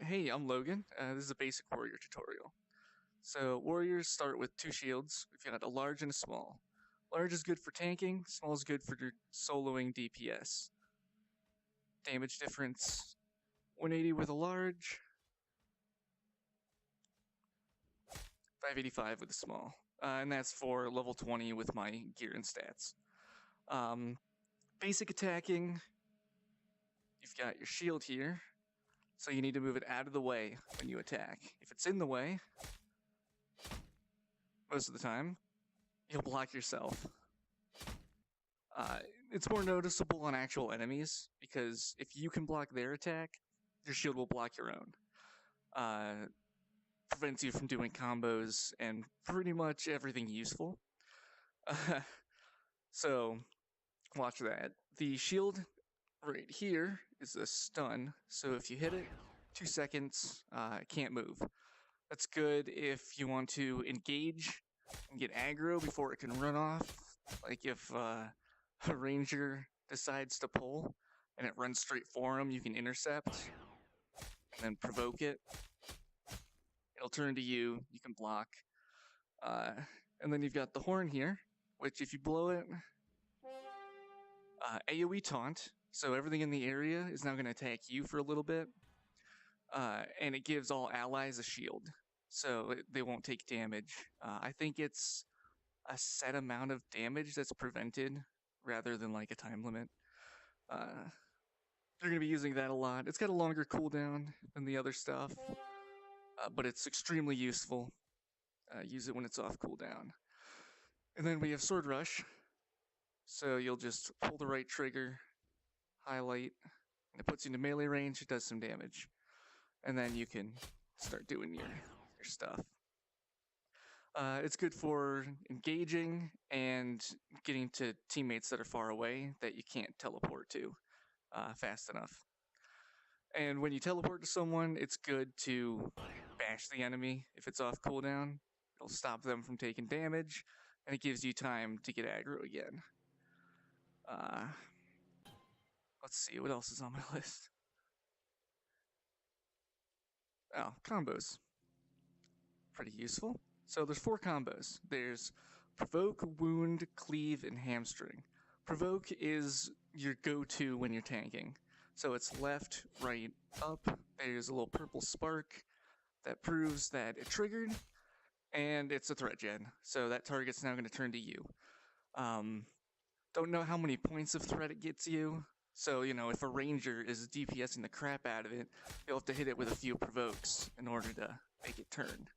Hey, I'm Logan. This is a basic warrior tutorial. So warriors start with two shields. We've got a large and a small. Large is good for tanking, small is good for soloing DPS. Damage difference, 180 with a large, 585 with a small. And that's for level 20 with my gear and stats. Basic attacking, you've got your shield here, so you need to move it out of the way when you attack. If it's in the way, most of the time, you'll block yourself. It's more noticeable on actual enemies, because if you can block their attack, your shield will block your own. Prevents you from doing combos and pretty much everything useful. So, watch that. The shield right here is a stun, so if you hit it, 2 seconds, it can't move. That's good if you want to engage and get aggro before it can run off. Like if a ranger decides to pull and it runs straight for him, you can intercept and then provoke it. It'll turn to you, you can block. And then you've got the horn here, which if you blow it, AoE taunt, so everything in the area is now going to attack you for a little bit. And it gives all allies a shield, so they won't take damage. I think it's a set amount of damage that's prevented rather than like a time limit. You're going to be using that a lot. It's got a longer cooldown than the other stuff, but it's extremely useful. Use it when it's off cooldown. And then we have Sword Rush, so you'll just pull the right trigger, highlight, and it puts you into melee range, it does some damage. And then you can start doing your stuff. It's good for engaging and getting to teammates that are far away that you can't teleport to fast enough. And when you teleport to someone, it's good to bash the enemy if it's off cooldown. It'll stop them from taking damage, and it gives you time to get aggro again. Let's see, what else is on my list? Oh, combos. Pretty useful. So there's 4 combos. There's Provoke, Wound, Cleave, and Hamstring. Provoke is your go-to when you're tanking. So it's left, right, up. There's a little purple spark that proves that it triggered, and it's a threat gen. So that target's now going to turn to you. Don't know how many points of threat it gets you. So, if a ranger is DPSing the crap out of it, you'll have to hit it with a few provokes in order to make it turn.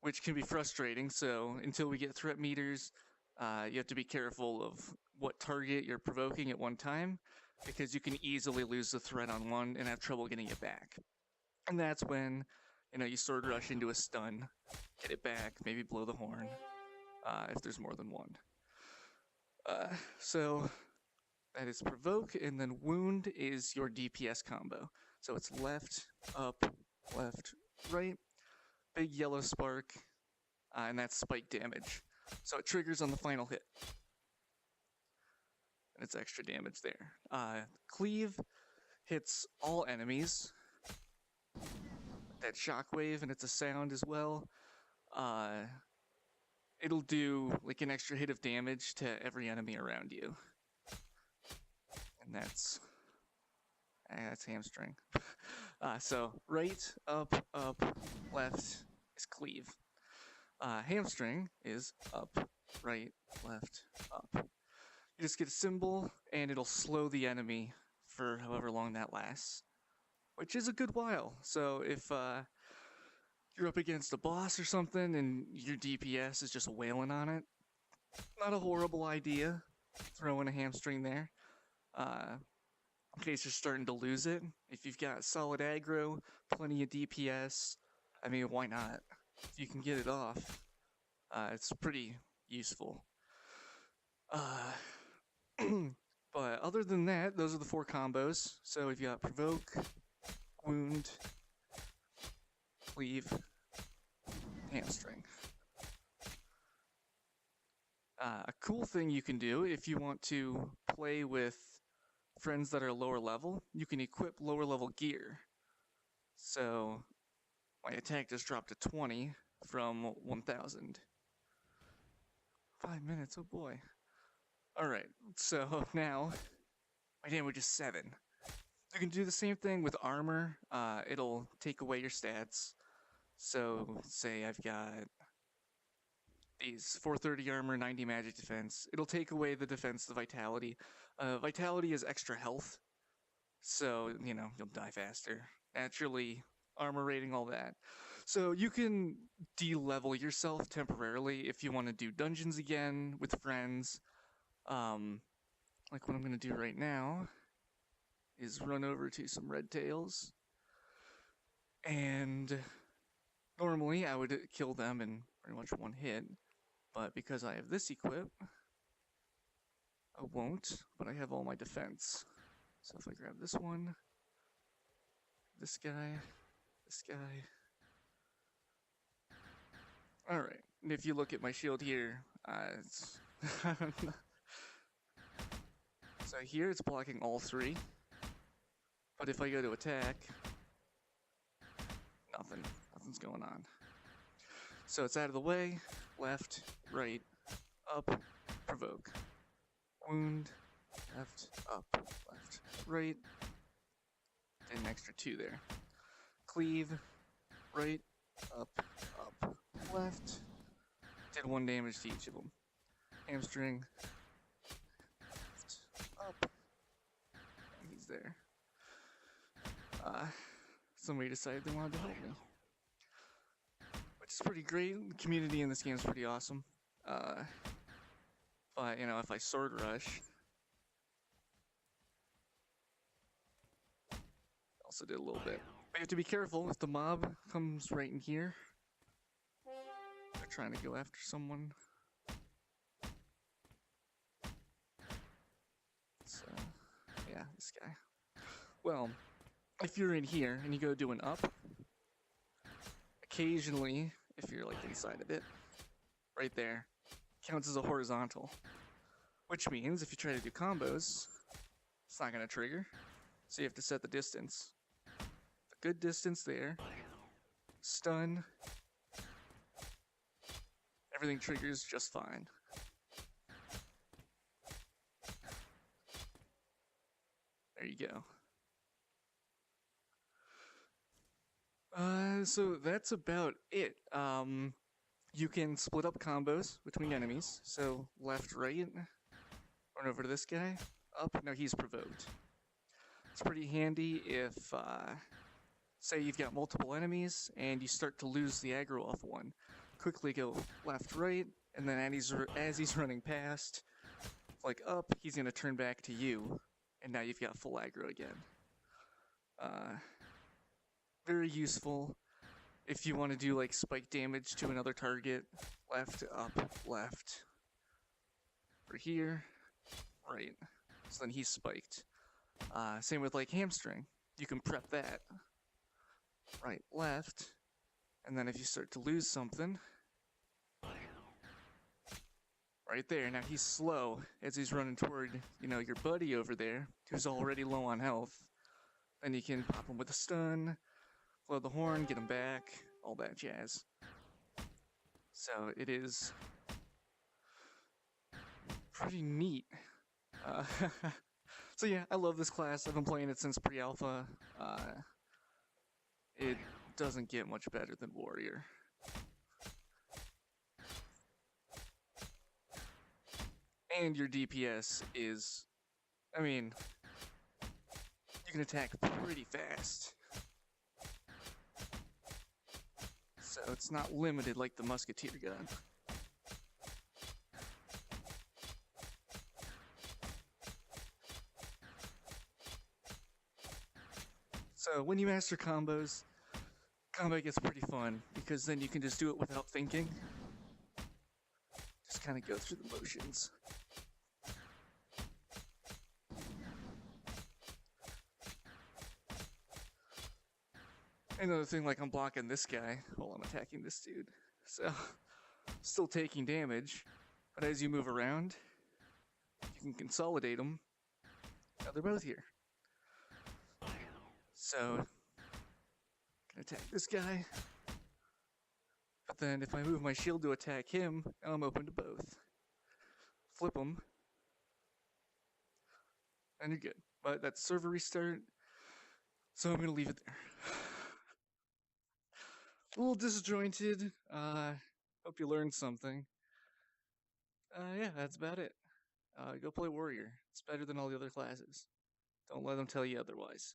Which can be frustrating, so until we get threat meters, you have to be careful of what target you're provoking at one time, because you can easily lose the threat on one and have trouble getting it back. And that's when, you sword rush into a stun, get it back, maybe blow the horn, if there's more than one. So that is provoke, and then wound is your DPS combo. So it's left, up, left, right, big yellow spark, and that's spike damage. So it triggers on the final hit. And it's extra damage there. Cleave hits all enemies. That shockwave, and it's a sound as well. It'll do like an extra hit of damage to every enemy around you. And that's hamstring. So right, up, left is cleave. Hamstring is up, right, left, up. You just get a symbol, and it'll slow the enemy for however long that lasts, which is a good while. So if you're up against a boss or something, and your DPS is just wailing on it, not a horrible idea, throwing a hamstring there. In case you're starting to lose it. If you've got solid aggro, plenty of DPS, I mean, why not? If you can get it off, it's pretty useful. But other than that, those are the 4 combos. So we've got provoke, wound, cleave, hamstring. A cool thing you can do if you want to play with friends that are lower level, you can equip lower level gear. So my attack just dropped to 20 from 1000. 5 minutes, oh boy. Alright, so now my damage is 7. You can do the same thing with armor. It'll take away your stats. So, say I've got these 430 armor, 90 magic defense. It'll take away the defense, the vitality. Vitality is extra health, so, you know, you'll die faster. Naturally, armor rating, all that. So you can de-level yourself temporarily if you want to do dungeons again with friends. Like what I'm going to do right now is run over to some red tails. And normally I would kill them in pretty much one hit. But because I have this equip, I won't, but I have all my defense. So if I grab this one, this guy, Alright, and if you look at my shield here, it's so here it's blocking all three, but if I go to attack, nothing's going on. So it's out of the way, left, right, up, provoke, wound, left, up, left, right, and an extra 2 there. Cleave, right, up, left, did 1 damage to each of them. Hamstring, left, up, and he's there. Somebody decided they wanted to help me, which is pretty great. The community in this game is pretty awesome. But, you know, if I sword rush, also did a little bit. But you have to be careful if the mob comes right in here. They're trying to go after someone. So, yeah, this guy. Well, if you're in here and you go do an up, occasionally, if you're like inside of it, right there, counts as a horizontal. Which means if you try to do combos, it's not going to trigger. So you have to set the distance. A good distance there. Stun. Everything triggers just fine. There you go. So that's about it. You can split up combos between enemies. So left, right, run over to this guy, up, now he's provoked. It's pretty handy if, say you've got multiple enemies and you start to lose the aggro off one. Quickly go left, right, and then as he's running past, like up, he's gonna turn back to you, and now you've got full aggro again. Very useful if you want to do like spike damage to another target. Left, up, left. For here, right. So then he's spiked. Same with like hamstring. You can prep that. Right, left. And then if you start to lose something, right there, now he's slow as he's running toward, you know, your buddy over there who's already low on health. Then you can pop him with a stun, blow the horn, get him back, all that jazz. So it is pretty neat. So yeah, I love this class. I've been playing it since pre-alpha. It doesn't get much better than Warrior. And your DPS is, I mean, you can attack pretty fast. So it's not limited like the Musketeer gun. So when you master combos, combat gets pretty fun, because then you can just do it without thinking. Just kind of go through the motions. Another thing, like I'm blocking this guy while I'm attacking this dude. So, still taking damage, but as you move around, you can consolidate them Now they're both here. So, can attack this guy. But then if I move my shield to attack him, I'm open to both. Flip them. And you're good. But that's server restart. So I'm going to leave it there. A little disjointed. Hope you learned something. Yeah, that's about it. Go play Warrior. It's better than all the other classes. Don't let them tell you otherwise.